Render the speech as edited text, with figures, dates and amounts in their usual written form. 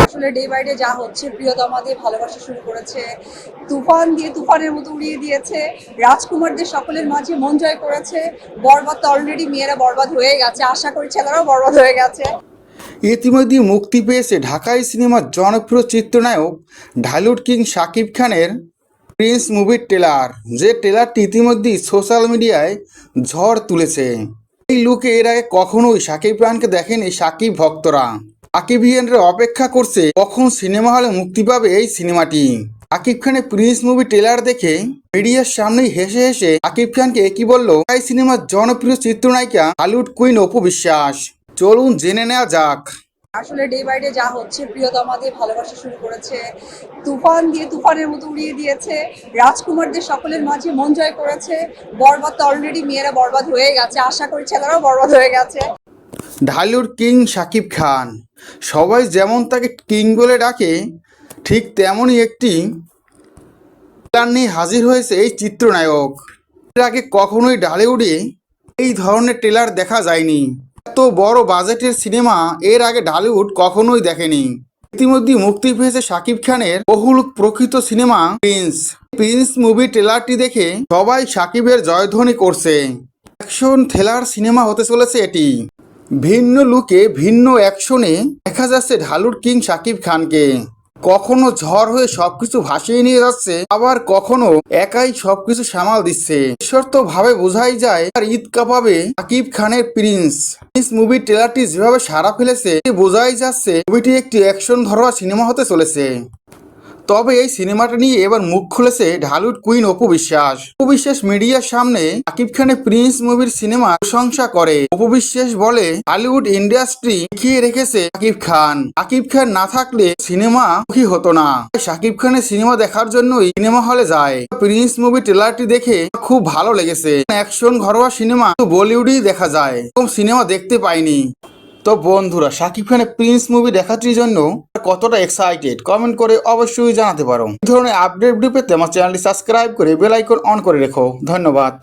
আসলে day by day যা হচ্ছে, প্রিয়তমা দিয়ে ভালোবাসা শুরু করেছে, তুফান দিয়ে তুফানের মতো উড়িয়ে দিয়েছে, রাজকুমারদের সকলের মাঝে মন জয় করেছে। বরবাদ তো অলরেডি মেয়েরা বরবাদ হয়ে গেছে, আশা করি ছেলেরাও বরবাদ হয়ে গেছে। ইতিমধ্যে মুক্তি পেয়েছে ঢাকাই সিনেমার জনপ্রিয় চিত্রনায়ক ঢালিউড কিং শাকিব খানের প্রিন্স মুভির ট্রেলার, যে ট্রেলারটি ইতিমধ্যেই সোশ্যাল মিডিয়ায় ঝড় তুলেছে। এই লুকে এর আগে কখনোই শাকিব খানকে দেখেনি শাকিব ভক্তরা। শাকিবিয়ানরা অপেক্ষা করছে কখন সিনেমা হলে মুক্তি পাবে এই সিনেমাটি। শাকিব খানের প্রিন্স মুভি ট্রেলার দেখে মিডিয়ার সামনেই হেসে হেসে শাকিব খানকে একই বলল এই সিনেমার জনপ্রিয় চিত্রনায়িকা হলিউড কুইন অপু বিশ্বাস। চলুন জেনে নেওয়া যাক। আসলে ডে বাই ডে যা হচ্ছে, প্রিয়তমা দিয়ে ভালোবাসা শুরু করেছে, তুফান দিয়ে তুফানের মতো উড়িয়ে দিয়েছে, রাজকুমারদের সকলের মাঝে মন জয় করেছে। বরবাদ তো অলরেডি মেয়েরা বরবাদ হয়ে গেছে, আশা করি ছেলেরাও বরবাদ হয়ে গেছে। ঢালিউড কিং শাকিব খান, সবাই যেমন তাকে কিং বলে ডাকে, ঠিক তেমনই একটি ট্রেলার নিয়ে হাজির হয়েছে এই চিত্রনায়ক। এর আগে কখনোই ঢালিউডে এই ধরনের ট্রেলার দেখা যায়নি। এত বড় বাজেটের সিনেমা এর আগে ঢালিউড কখনোই দেখেনি। ইতিমধ্যে মুক্তি পেয়েছে শাকিব খানের বহুল প্রকৃত সিনেমা প্রিন্স মুভি ট্রেলারটি দেখে সবাই শাকিবের জয়ধ্বনি করছে। অ্যাকশন থ্রিলার সিনেমা হতে চলেছে এটি। ভিন্ন লুকে ভিন্ন অ্যাকশনে দেখা যাচ্ছে ঢালিউড কিং শাকিব খানকে। কখনো ঝড় হয়ে সবকিছু ভাসিয়ে নিয়ে যাচ্ছে, আবার কখনো একাই সবকিছু সামাল দিচ্ছে। ভাবে বোঝাই যায় আর ঈদ কাঁপাবে শাকিব খানের প্রিন্স মুভির ট্রেলারটি যেভাবে সাড়া ফেলেছে বোঝাই যাচ্ছে মুভিটি একটি অ্যাকশন ধরা সিনেমা হতে চলেছে। তবে এই সিনেমাটা নিয়ে এবার মুখ খুলেছে ঢালিউড কুইন অপু বিশ্বাস। অপু বিশ্বাস মিডিয়ার সামনে শাকিব খানের প্রিন্স মুভির সিনেমা প্রশংসা করে। অপু বিশ্বাস বলে হলিউড ইন্ডাস্ট্রি দেখিয়ে রেখেছে শাকিব খান। শাকিব খান না থাকলে সিনেমা মুখী হতো না। শাকিব খানের সিনেমা দেখার জন্যই সিনেমা হলে যায়। প্রিন্স মুভি ট্রেলারটি দেখে খুব ভালো লেগেছে। অ্যাকশন ঘরোয়া সিনেমা বলিউডেই দেখা যায়, এরকম সিনেমা দেখতে পাইনি। তো বন্ধুরা, শাকিব খানের প্রিন্স মুভি দেখার জন্য কতটা এক্সাইটেড কমেন্ট করে অবশ্যই জানাতে পারো। এই ধরনের আপডেট পেতে আমার চ্যানেলটি সাবস্ক্রাইব করে বেল আইকন অন করে রেখো। ধন্যবাদ।